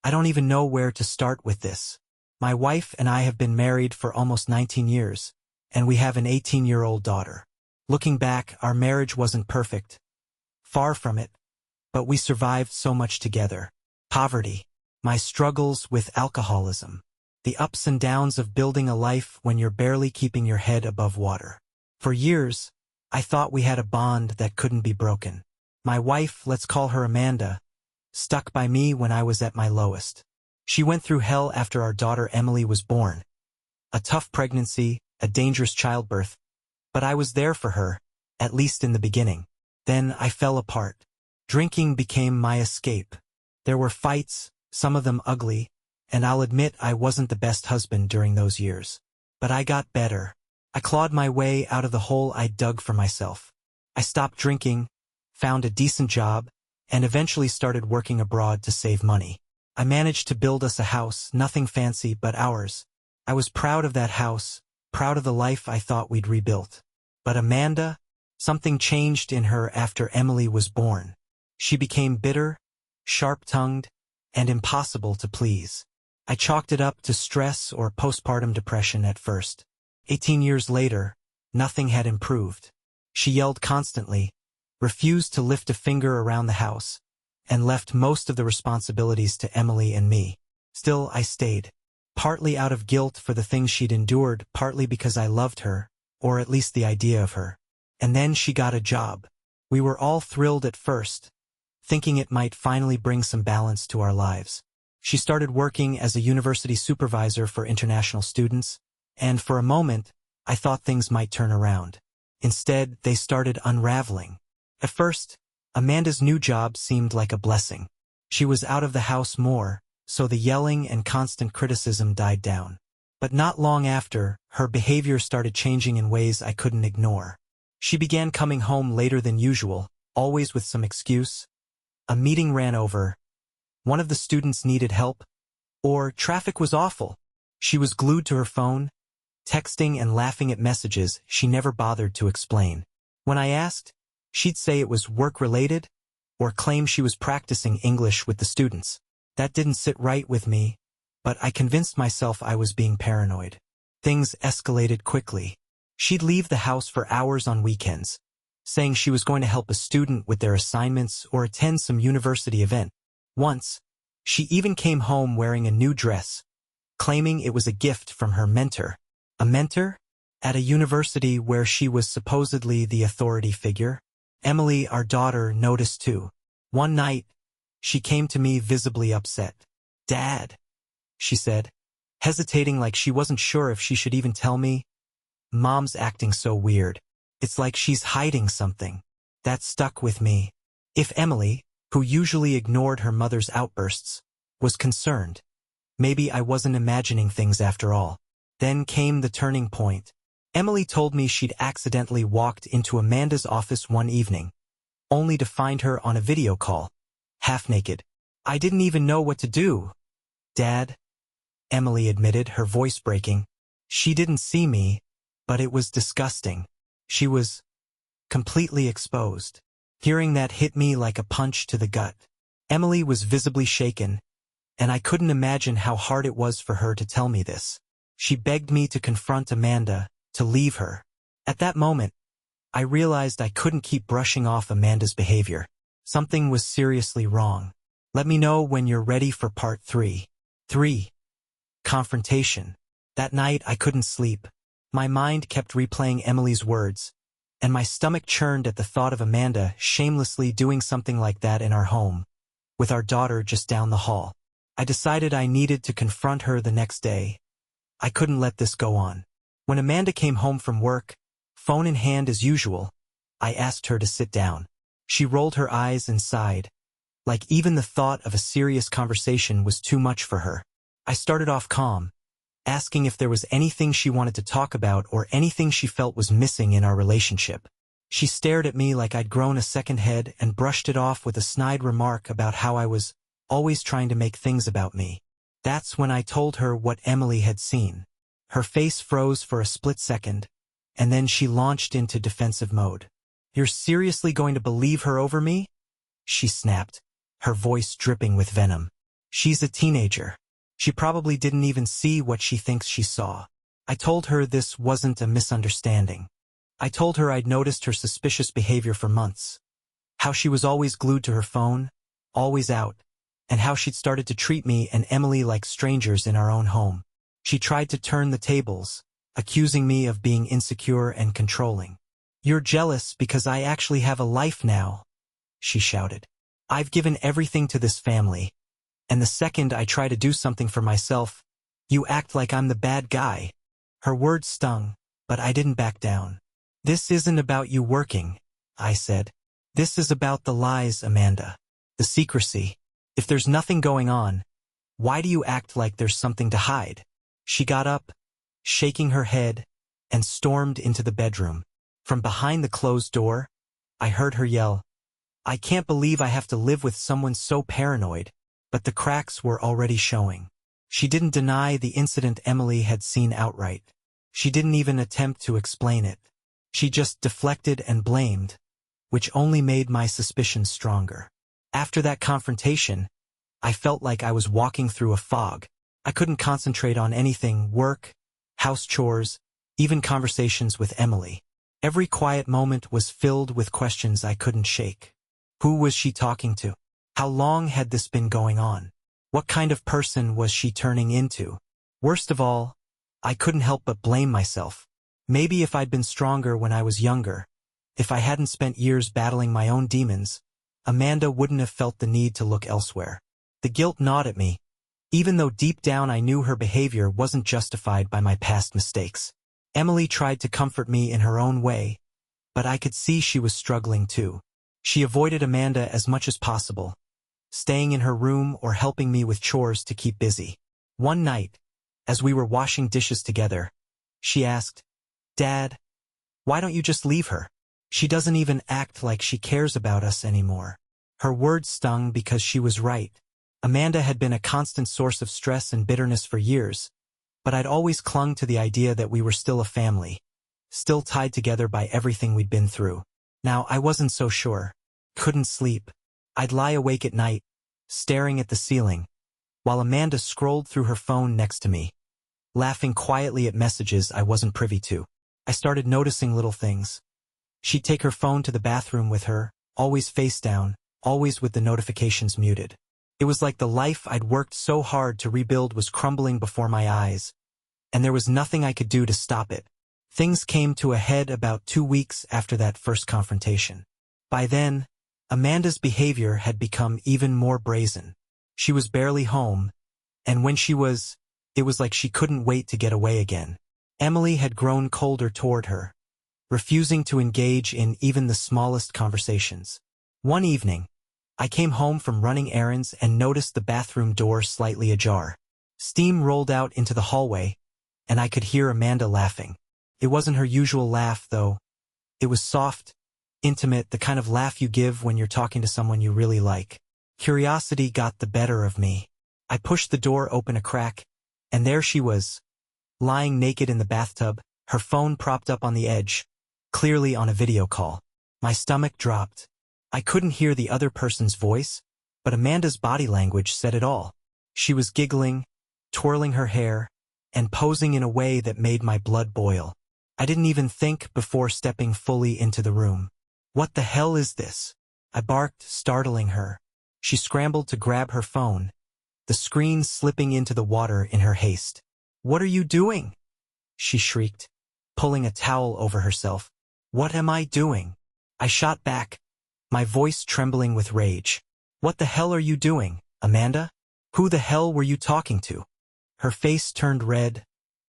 I don't even know where to start with this. My wife and I have been married for almost 19 years, and we have an 18-year-old daughter. Looking back, our marriage wasn't perfect. Far from it. But we survived so much together. Poverty. My struggles with alcoholism. The ups and downs of building a life when you're barely keeping your head above water. For years, I thought we had a bond that couldn't be broken. My wife, let's call her Amanda, stuck by me when I was at my lowest. She went through hell after our daughter Emily was born. A tough pregnancy, a dangerous childbirth. But I was there for her, at least in the beginning. Then I fell apart. Drinking became my escape. There were fights, some of them ugly, and I'll admit I wasn't the best husband during those years. But I got better. I clawed my way out of the hole I dug for myself. I stopped drinking, found a decent job, and eventually started working abroad to save money. I managed to build us a house, nothing fancy but ours. I was proud of that house, proud of the life I thought we'd rebuilt. But Amanda, something changed in her after Emily was born. She became bitter, sharp-tongued, and impossible to please. I chalked it up to stress or postpartum depression at first. 18 years later, nothing had improved. She yelled constantly, refused to lift a finger around the house, and left most of the responsibilities to Emily and me. Still, I stayed. Partly out of guilt for the things she'd endured, partly because I loved her, or at least the idea of her. And then she got a job. We were all thrilled at first, thinking it might finally bring some balance to our lives. She started working as a university supervisor for international students, and for a moment, I thought things might turn around. Instead, they started unraveling. At first, Amanda's new job seemed like a blessing. She was out of the house more, so the yelling and constant criticism died down. But not long after, her behavior started changing in ways I couldn't ignore. She began coming home later than usual, always with some excuse. A meeting ran over. One of the students needed help. Or traffic was awful. She was glued to her phone, texting and laughing at messages she never bothered to explain. When I asked, she'd say it was work-related, or claim she was practicing English with the students. That didn't sit right with me, but I convinced myself I was being paranoid. Things escalated quickly. She'd leave the house for hours on weekends, saying she was going to help a student with their assignments or attend some university event. Once, she even came home wearing a new dress, claiming it was a gift from her mentor. A mentor? At a university where she was supposedly the authority figure? Emily, our daughter, noticed too. One night, she came to me visibly upset. "Dad," she said, hesitating like she wasn't sure if she should even tell me. "Mom's acting so weird. It's like she's hiding something." That stuck with me. If Emily, who usually ignored her mother's outbursts, was concerned, maybe I wasn't imagining things after all. Then came the turning point. Emily told me she'd accidentally walked into Amanda's office one evening, only to find her on a video call, half naked. I didn't even know what to do. "Dad," Emily admitted, her voice breaking. She didn't see me, but it was disgusting. She was completely exposed. Hearing that hit me like a punch to the gut. Emily was visibly shaken, and I couldn't imagine how hard it was for her to tell me this. She begged me to confront Amanda, to leave her. At that moment, I realized I couldn't keep brushing off Amanda's behavior. Something was seriously wrong. Let me know when you're ready for part 3. 3. Confrontation. That night I couldn't sleep. My mind kept replaying Emily's words, and my stomach churned at the thought of Amanda shamelessly doing something like that in our home, with our daughter just down the hall. I decided I needed to confront her the next day. I couldn't let this go on. When Amanda came home from work, phone in hand as usual, I asked her to sit down. She rolled her eyes and sighed, like even the thought of a serious conversation was too much for her. I started off calm, asking if there was anything she wanted to talk about or anything she felt was missing in our relationship. She stared at me like I'd grown a second head and brushed it off with a snide remark about how I was always trying to make things about me. That's when I told her what Emily had seen. Her face froze for a split second, and then she launched into defensive mode. "You're seriously going to believe her over me?" she snapped, her voice dripping with venom. She's a teenager. She probably didn't even see what she thinks she saw. I told her this wasn't a misunderstanding. I told her I'd noticed her suspicious behavior for months. How she was always glued to her phone, always out, and how she'd started to treat me and Emily like strangers in our own home. She tried to turn the tables, accusing me of being insecure and controlling. "You're jealous because I actually have a life now," she shouted. "I've given everything to this family, and the second I try to do something for myself, you act like I'm the bad guy." Her words stung, but I didn't back down. "This isn't about you working," I said. "This is about the lies, Amanda. The secrecy. If there's nothing going on, why do you act like there's something to hide?" She got up, shaking her head, and stormed into the bedroom. From behind the closed door, I heard her yell, "I can't believe I have to live with someone so paranoid," but the cracks were already showing. She didn't deny the incident Emily had seen outright. She didn't even attempt to explain it. She just deflected and blamed, which only made my suspicions stronger. After that confrontation, I felt like I was walking through a fog. I couldn't concentrate on anything: work, house chores, even conversations with Emily. Every quiet moment was filled with questions I couldn't shake. Who was she talking to? How long had this been going on? What kind of person was she turning into? Worst of all, I couldn't help but blame myself. Maybe if I'd been stronger when I was younger, if I hadn't spent years battling my own demons, Amanda wouldn't have felt the need to look elsewhere. The guilt gnawed at me, even though deep down I knew her behavior wasn't justified by my past mistakes. Emily tried to comfort me in her own way, but I could see she was struggling too. She avoided Amanda as much as possible, staying in her room or helping me with chores to keep busy. One night, as we were washing dishes together, she asked, "Dad, why don't you just leave her? She doesn't even act like she cares about us anymore." Her words stung because she was right. Amanda had been a constant source of stress and bitterness for years, but I'd always clung to the idea that we were still a family, still tied together by everything we'd been through. Now I wasn't so sure. Couldn't sleep. I'd lie awake at night, staring at the ceiling, while Amanda scrolled through her phone next to me, laughing quietly at messages I wasn't privy to. I started noticing little things. She'd take her phone to the bathroom with her, always face down, always with the notifications muted. It was like the life I'd worked so hard to rebuild was crumbling before my eyes, and there was nothing I could do to stop it. Things came to a head about 2 weeks after that first confrontation. By then, Amanda's behavior had become even more brazen. She was barely home, and when she was, it was like she couldn't wait to get away again. Emily had grown colder toward her, refusing to engage in even the smallest conversations. One evening, I came home from running errands and noticed the bathroom door slightly ajar. Steam rolled out into the hallway, and I could hear Amanda laughing. It wasn't her usual laugh, though. It was soft, intimate, the kind of laugh you give when you're talking to someone you really like. Curiosity got the better of me. I pushed the door open a crack, and there she was, lying naked in the bathtub, her phone propped up on the edge, clearly on a video call. My stomach dropped. I couldn't hear the other person's voice, but Amanda's body language said it all. She was giggling, twirling her hair, and posing in a way that made my blood boil. I didn't even think before stepping fully into the room. "What the hell is this?" I barked, startling her. She scrambled to grab her phone, the screen slipping into the water in her haste. "What are you doing?" she shrieked, pulling a towel over herself. "What am I doing?" I shot back, my voice trembling with rage. "What the hell are you doing, Amanda? Who the hell were you talking to?" Her face turned red,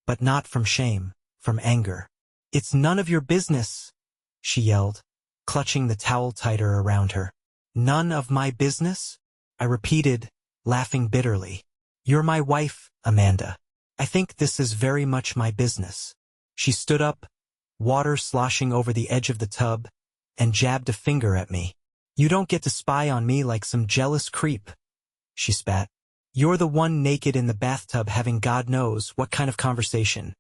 but not from shame, from anger. "It's none of your business," she yelled, clutching the towel tighter around her. "None of my business?" I repeated, laughing bitterly. "You're my wife, Amanda. I think this is very much my business." She stood up, water sloshing over the edge of the tub, and jabbed a finger at me. "You don't get to spy on me like some jealous creep," she spat. "You're the one naked in the bathtub having God knows what kind of conversation,"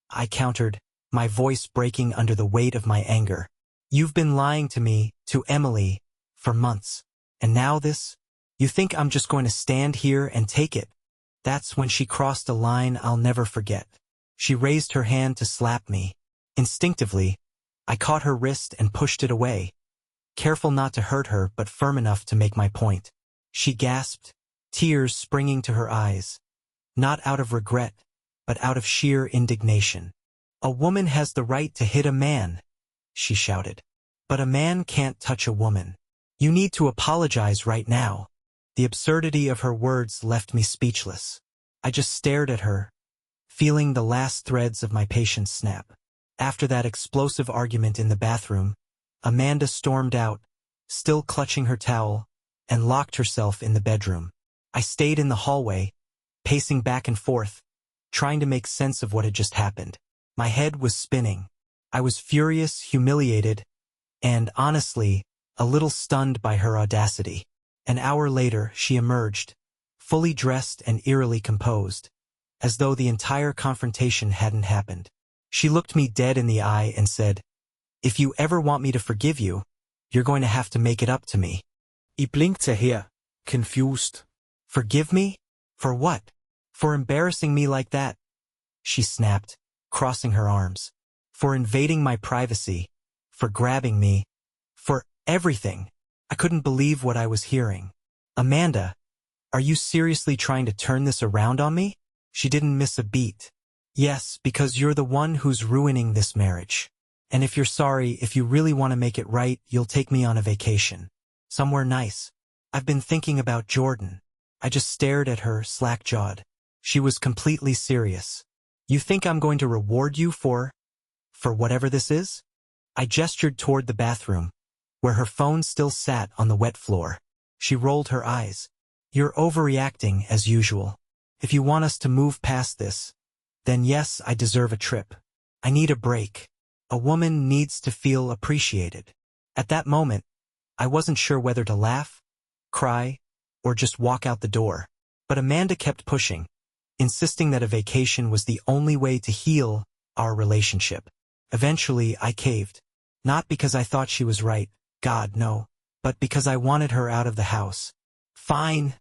I countered, my voice breaking under the weight of my anger. "You've been lying to me, to Emily, for months. And now this? You think I'm just going to stand here and take it? That's when she crossed a line I'll never forget. She raised her hand to slap me. Instinctively, I caught her wrist and pushed it away, careful not to hurt her but firm enough to make my point. She gasped, tears springing to her eyes, not out of regret, but out of sheer indignation. "A woman has the right to hit a man," she shouted. "But a man can't touch a woman. You need to apologize right now." The absurdity of her words left me speechless. I just stared at her, feeling the last threads of my patience snap. After that explosive argument in the bathroom, Amanda stormed out, still clutching her towel, and locked herself in the bedroom. I stayed in the hallway, pacing back and forth, trying to make sense of what had just happened. My head was spinning. I was furious, humiliated, and, honestly, a little stunned by her audacity. An hour later, she emerged, fully dressed and eerily composed, as though the entire confrontation hadn't happened. She looked me dead in the eye and said, "If you ever want me to forgive you, you're going to have to make it up to me." I blinkte her, confused. "Forgive me? For what? For embarrassing me like that?" she snapped, crossing her arms. "For invading my privacy, for grabbing me, for everything." I couldn't believe what I was hearing. "Amanda, are you seriously trying to turn this around on me?" She didn't miss a beat. "Yes, because you're the one who's ruining this marriage. And if you're sorry, if you really want to make it right, you'll take me on a vacation. Somewhere nice. I've been thinking about Jordan." I just stared at her, slack-jawed. She was completely serious. "You think I'm going to reward you for whatever this is?" I gestured toward the bathroom, where her phone still sat on the wet floor. She rolled her eyes. "You're overreacting, as usual. If you want us to move past this, then yes, I deserve a trip. I need a break. A woman needs to feel appreciated." At that moment, I wasn't sure whether to laugh, cry, or just walk out the door. But Amanda kept pushing, insisting that a vacation was the only way to heal our relationship. Eventually, I caved. Not because I thought she was right, God, no, but because I wanted her out of the house. "Fine,"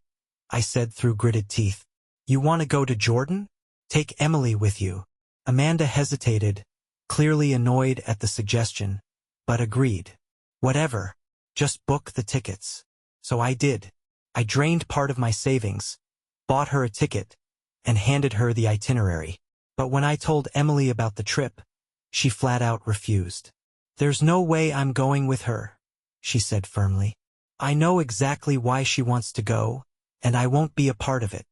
I said through gritted teeth. "You want to go to Jordan? Take Emily with you." Amanda hesitated, clearly annoyed at the suggestion, but agreed. "Whatever, just book the tickets." So I did. I drained part of my savings, bought her a ticket, and handed her the itinerary. But when I told Emily about the trip, she flat out refused. "There's no way I'm going with her," she said firmly. "I know exactly why she wants to go, and I won't be a part of it."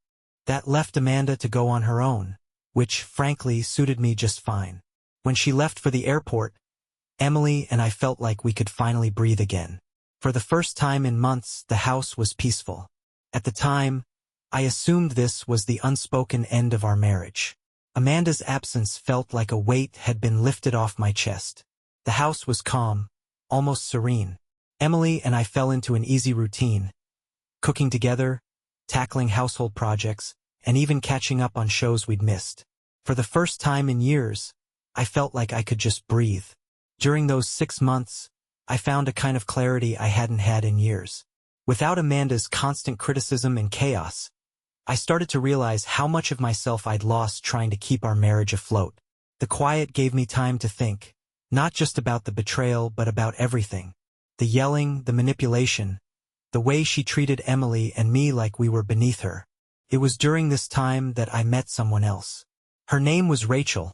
That left Amanda to go on her own, which, frankly, suited me just fine. When she left for the airport, Emily and I felt like we could finally breathe again. For the first time in months, the house was peaceful. At the time, I assumed this was the unspoken end of our marriage. Amanda's absence felt like a weight had been lifted off my chest. The house was calm, almost serene. Emily and I fell into an easy routine, cooking together, tackling household projects, and even catching up on shows we'd missed. For the first time in years, I felt like I could just breathe. During those 6 months, I found a kind of clarity I hadn't had in years. Without Amanda's constant criticism and chaos, I started to realize how much of myself I'd lost trying to keep our marriage afloat. The quiet gave me time to think, not just about the betrayal but about everything. The yelling, the manipulation, the way she treated Emily and me like we were beneath her. It was during this time that I met someone else. Her name was Rachel,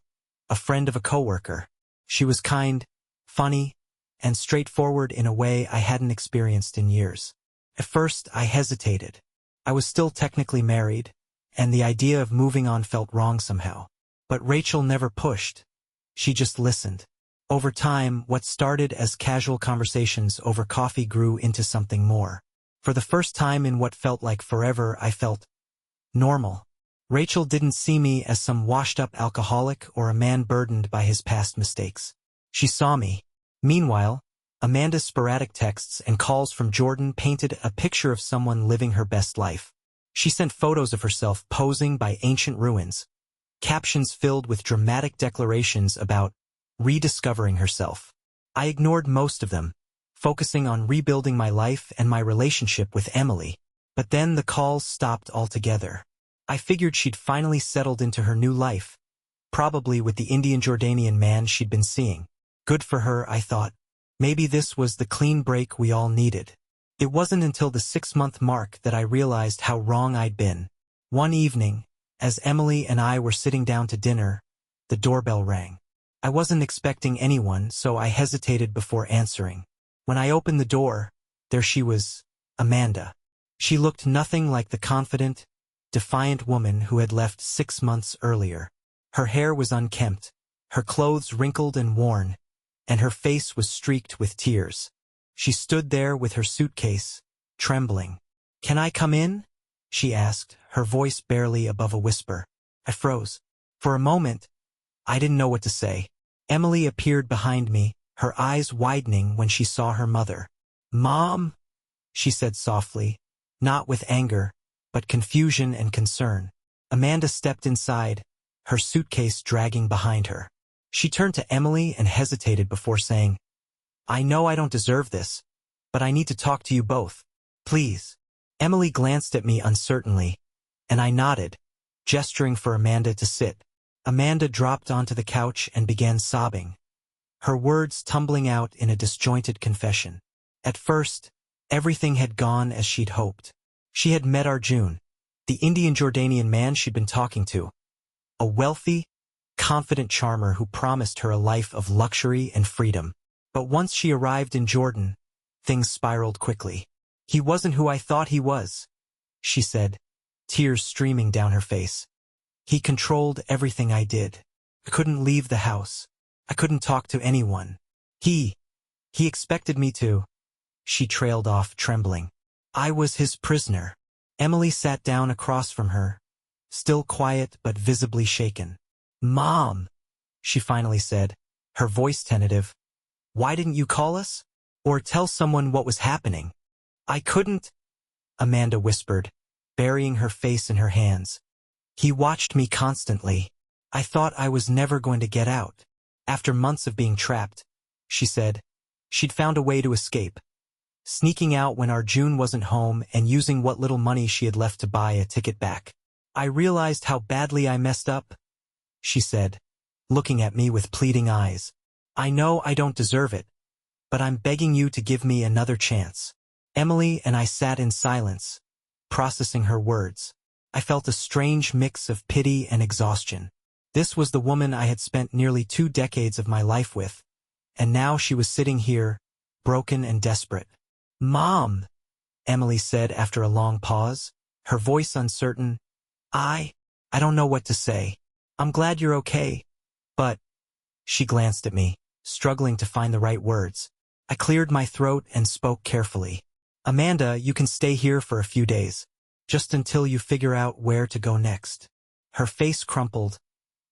a friend of a coworker. She was kind, funny, and straightforward in a way I hadn't experienced in years. At first, I hesitated. I was still technically married, and the idea of moving on felt wrong somehow. But Rachel never pushed. She just listened. Over time, what started as casual conversations over coffee grew into something more. For the first time in what felt like forever, I felt normal. Rachel didn't see me as some washed-up alcoholic or a man burdened by his past mistakes. She saw me. Meanwhile, Amanda's sporadic texts and calls from Jordan painted a picture of someone living her best life. She sent photos of herself posing by ancient ruins, captions filled with dramatic declarations about rediscovering herself. I ignored most of them, focusing on rebuilding my life and my relationship with Emily. But then the calls stopped altogether. I figured she'd finally settled into her new life, probably with the Indian-Jordanian man she'd been seeing. Good for her, I thought. Maybe this was the clean break we all needed. It wasn't until the 6-month mark that I realized how wrong I'd been. One evening, as Emily and I were sitting down to dinner, the doorbell rang. I wasn't expecting anyone, so I hesitated before answering. When I opened the door, there she was, Amanda. She looked nothing like the confident, defiant woman who had left 6 months earlier. Her hair was unkempt, her clothes wrinkled and worn, and her face was streaked with tears. She stood there with her suitcase, trembling. "Can I come in?" she asked, her voice barely above a whisper. I froze. For a moment, I didn't know what to say. Emily appeared behind me, her eyes widening when she saw her mother. "Mom," she said softly, not with anger, but confusion and concern. Amanda stepped inside, her suitcase dragging behind her. She turned to Emily and hesitated before saying, "I know I don't deserve this, but I need to talk to you both. Please." Emily glanced at me uncertainly, and I nodded, gesturing for Amanda to sit. Amanda dropped onto the couch and began sobbing, her words tumbling out in a disjointed confession. At first, everything had gone as she'd hoped. She had met Arjun, the Indian-Jordanian man she'd been talking to, a wealthy, confident charmer who promised her a life of luxury and freedom. But once she arrived in Jordan, things spiraled quickly. "He wasn't who I thought he was," she said, tears streaming down her face. "He controlled everything I did. I couldn't leave the house. I couldn't talk to anyone. He expected me to." She trailed off, trembling. "I was his prisoner." Emily sat down across from her, still quiet but visibly shaken. "Mom," she finally said, her voice tentative, "why didn't you call us? Or tell someone what was happening?" "I couldn't," Amanda whispered, burying her face in her hands. "He watched me constantly. I thought I was never going to get out. After months of being trapped," she said, "she'd found a way to escape. Sneaking out when Arjun wasn't home and using what little money she had left to buy a ticket back. I realized how badly I messed up," she said, looking at me with pleading eyes. "I know I don't deserve it, but I'm begging you to give me another chance." Emily and I sat in silence, processing her words. I felt a strange mix of pity and exhaustion. This was the woman I had spent nearly 2 decades of my life with, and now she was sitting here, broken and desperate. "Mom," Emily said after a long pause, her voice uncertain, I don't know what to say. I'm glad you're okay, but..." She glanced at me, struggling to find the right words. I cleared my throat and spoke carefully. "Amanda, you can stay here for a few days, just until you figure out where to go next." Her face crumpled,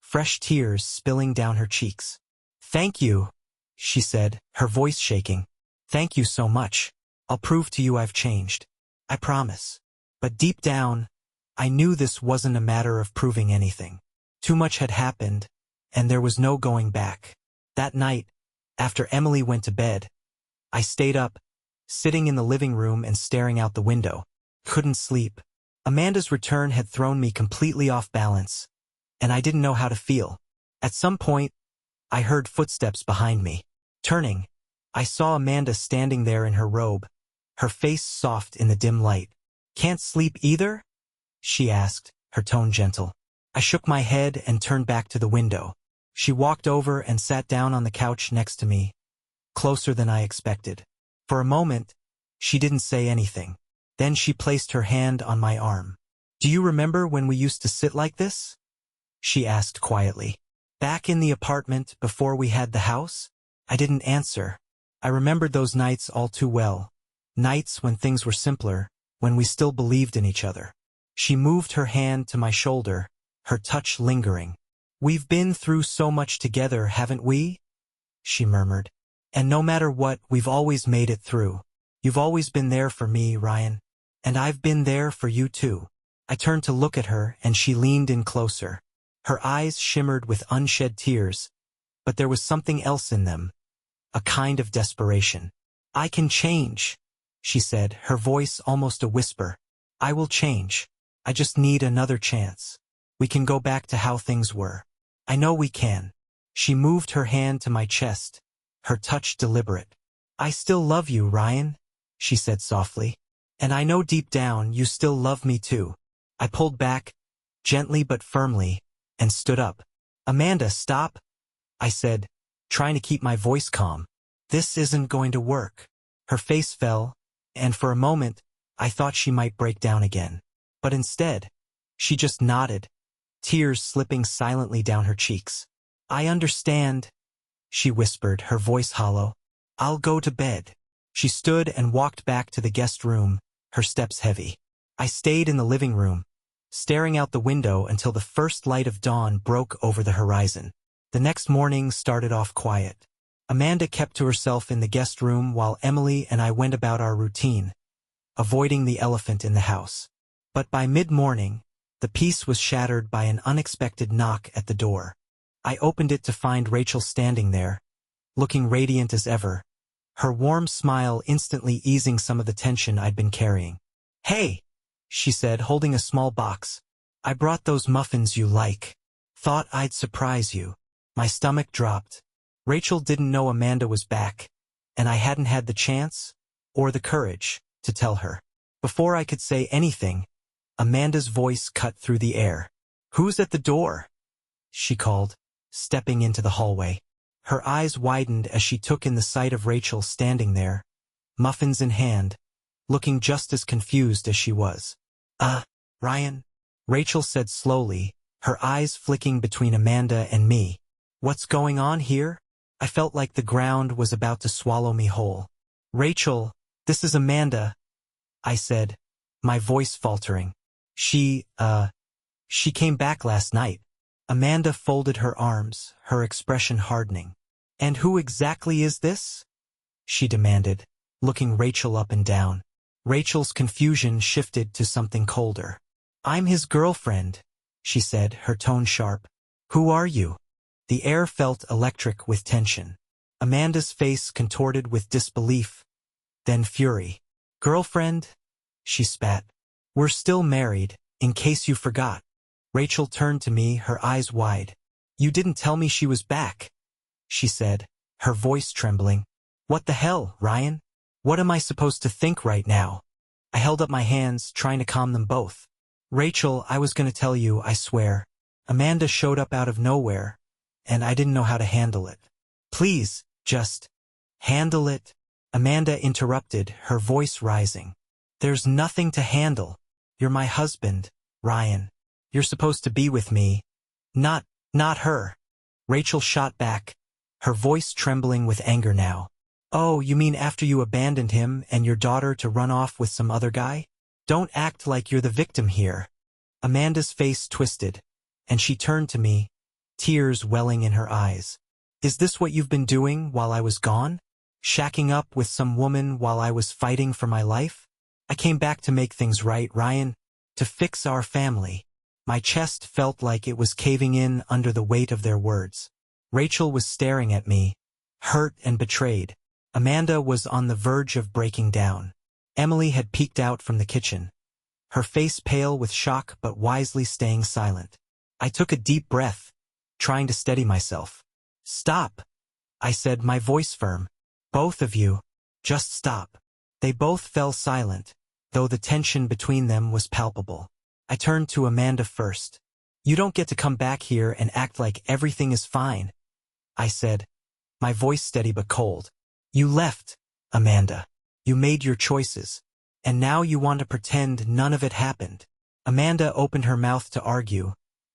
fresh tears spilling down her cheeks. "Thank you," she said, her voice shaking. "Thank you so much. I'll prove to you I've changed. I promise." But deep down, I knew this wasn't a matter of proving anything. Too much had happened, and there was no going back. That night, after Emily went to bed, I stayed up, sitting in the living room and staring out the window. Couldn't sleep. Amanda's return had thrown me completely off balance, and I didn't know how to feel. At some point, I heard footsteps behind me. Turning, I saw Amanda standing there in her robe, her face soft in the dim light. "Can't sleep either?" she asked, her tone gentle. I shook my head and turned back to the window. She walked over and sat down on the couch next to me, closer than I expected. For a moment, she didn't say anything. Then she placed her hand on my arm. "Do you remember when we used to sit like this?" she asked quietly. "Back in the apartment before we had the house?" I didn't answer. I remembered those nights all too well. Nights when things were simpler, when we still believed in each other. She moved her hand to my shoulder, her touch lingering. "We've been through so much together, haven't we?" she murmured. "And no matter what, we've always made it through. You've always been there for me, Ryan. And I've been there for you too." I turned to look at her, and she leaned in closer. Her eyes shimmered with unshed tears, but there was something else in them, a kind of desperation. "I can change," she said, her voice almost a whisper. I will change. I just need another chance. We can go back to how things were. I know we can. She moved her hand to my chest, her touch deliberate. I still love you, Ryan, she said softly. And I know deep down you still love me too. I pulled back, gently but firmly, and stood up. Amanda, stop, I said, trying to keep my voice calm. This isn't going to work. Her face fell, and for a moment, I thought she might break down again. But instead, she just nodded, tears slipping silently down her cheeks. I understand, she whispered, her voice hollow. I'll go to bed. She stood and walked back to the guest room, her steps heavy. I stayed in the living room, staring out the window until the first light of dawn broke over the horizon. The next morning started off quiet. Amanda kept to herself in the guest room while Emily and I went about our routine, avoiding the elephant in the house. But by mid-morning, the peace was shattered by an unexpected knock at the door. I opened it to find Rachel standing there, looking radiant as ever, her warm smile instantly easing some of the tension I'd been carrying. Hey, she said, holding a small box. I brought those muffins you like. Thought I'd surprise you. My stomach dropped. Rachel didn't know Amanda was back, and I hadn't had the chance, or the courage, to tell her. Before I could say anything, Amanda's voice cut through the air. Who's at the door? She called, stepping into the hallway. Her eyes widened as she took in the sight of Rachel standing there, muffins in hand, looking just as confused as she was. Ryan, Rachel said slowly, her eyes flicking between Amanda and me. What's going on here? I felt like the ground was about to swallow me whole. Rachel, this is Amanda, I said, my voice faltering. She came back last night. Amanda folded her arms, her expression hardening. And who exactly is this? She demanded, looking Rachel up and down. Rachel's confusion shifted to something colder. I'm his girlfriend, she said, her tone sharp. Who are you? The air felt electric with tension. Amanda's face contorted with disbelief, then fury. Girlfriend? She spat. We're still married, in case you forgot. Rachel turned to me, her eyes wide. You didn't tell me she was back, she said, her voice trembling. What the hell, Ryan? What am I supposed to think right now? I held up my hands, trying to calm them both. Rachel, I was going to tell you, I swear. Amanda showed up out of nowhere, and I didn't know how to handle it. Please, just handle it. Amanda interrupted, her voice rising. There's nothing to handle. You're my husband, Ryan. You're supposed to be with me. Not her. Rachel shot back, her voice trembling with anger now. Oh, you mean after you abandoned him and your daughter to run off with some other guy? Don't act like you're the victim here. Amanda's face twisted, and she turned to me, tears welling in her eyes. Is this what you've been doing while I was gone? Shacking up with some woman while I was fighting for my life? I came back to make things right, Ryan, to fix our family. My chest felt like it was caving in under the weight of their words. Rachel was staring at me, hurt and betrayed. Amanda was on the verge of breaking down. Emily had peeked out from the kitchen, her face pale with shock but wisely staying silent. I took a deep breath, trying to steady myself. Stop, I said, my voice firm. Both of you, just stop. They both fell silent, though the tension between them was palpable. I turned to Amanda first. You don't get to come back here and act like everything is fine, I said, my voice steady but cold. You left, Amanda. You made your choices. And now you want to pretend none of it happened. Amanda opened her mouth to argue,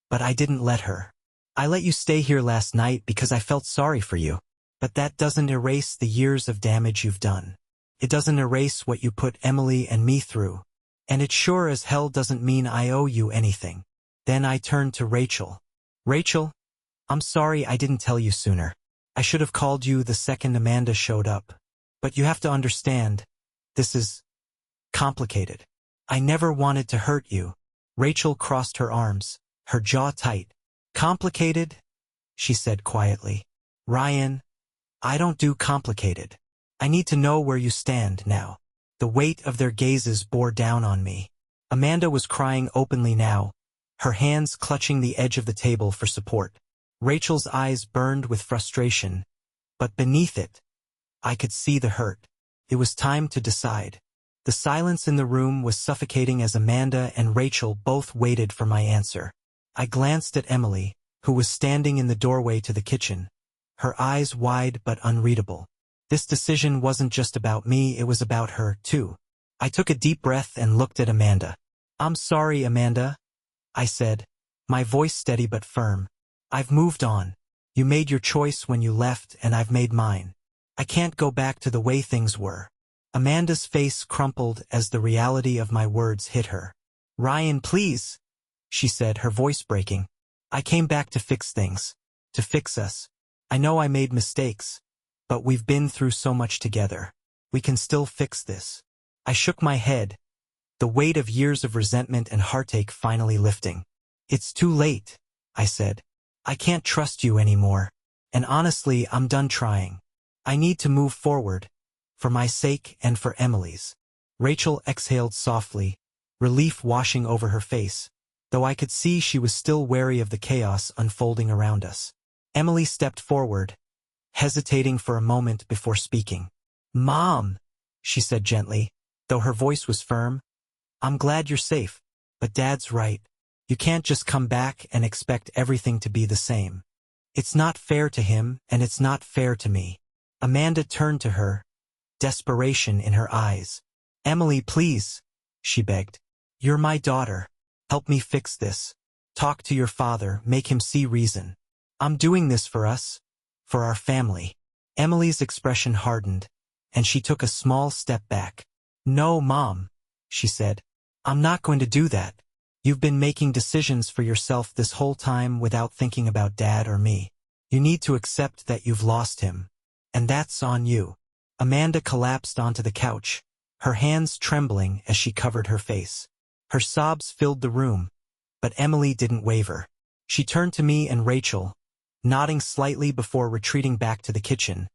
but I didn't let her. I let you stay here last night because I felt sorry for you. But that doesn't erase the years of damage you've done. It doesn't erase what you put Emily and me through. And it sure as hell doesn't mean I owe you anything. Then I turned to Rachel. Rachel, I'm sorry I didn't tell you sooner. I should have called you the second Amanda showed up. But you have to understand, this is complicated. I never wanted to hurt you. Rachel crossed her arms, her jaw tight. Complicated? She said quietly. Ryan, I don't do complicated. I need to know where you stand now. The weight of their gazes bore down on me. Amanda was crying openly now, her hands clutching the edge of the table for support. Rachel's eyes burned with frustration, but beneath it, I could see the hurt. It was time to decide. The silence in the room was suffocating as Amanda and Rachel both waited for my answer. I glanced at Emily, who was standing in the doorway to the kitchen, her eyes wide but unreadable. This decision wasn't just about me, it was about her, too. I took a deep breath and looked at Amanda. "I'm sorry, Amanda," I said, my voice steady but firm. "I've moved on. You made your choice when you left and I've made mine. I can't go back to the way things were." Amanda's face crumpled as the reality of my words hit her. "Ryan, please," she said, her voice breaking. "I came back to fix things. To fix us. I know I made mistakes, but we've been through so much together. We can still fix this." I shook my head, the weight of years of resentment and heartache finally lifting. "It's too late," I said. "I can't trust you anymore. And honestly, I'm done trying. I need to move forward, for my sake and for Emily's." Rachel exhaled softly, relief washing over her face, though I could see she was still wary of the chaos unfolding around us. Emily stepped forward, hesitating for a moment before speaking. "Mom," she said gently, though her voice was firm, "I'm glad you're safe, but Dad's right. You can't just come back and expect everything to be the same. It's not fair to him, and it's not fair to me." Amanda turned to her, desperation in her eyes. "Emily, please," she begged. "You're my daughter. Help me fix this. Talk to your father, make him see reason. I'm doing this for us, for our family." Emily's expression hardened, and she took a small step back. "No, Mom," she said. "I'm not going to do that. You've been making decisions for yourself this whole time without thinking about Dad or me. You need to accept that you've lost him. And that's on you." Amanda collapsed onto the couch, her hands trembling as she covered her face. Her sobs filled the room, but Emily didn't waver. She turned to me and Rachel, nodding slightly before retreating back to the kitchen,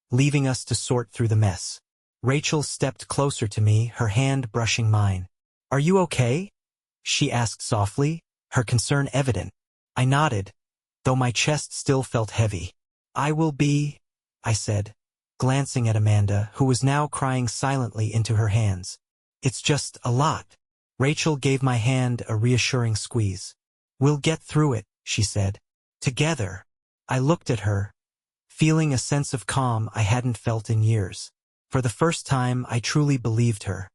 leaving us to sort through the mess. Rachel stepped closer to me, her hand brushing mine. "Are you okay?" she asked softly, her concern evident. I nodded, though my chest still felt heavy. "I will be," I said, glancing at Amanda, who was now crying silently into her hands. "It's just a lot." Rachel gave my hand a reassuring squeeze. "We'll get through it," she said. "Together." I looked at her, feeling a sense of calm I hadn't felt in years. For the first time, I truly believed her.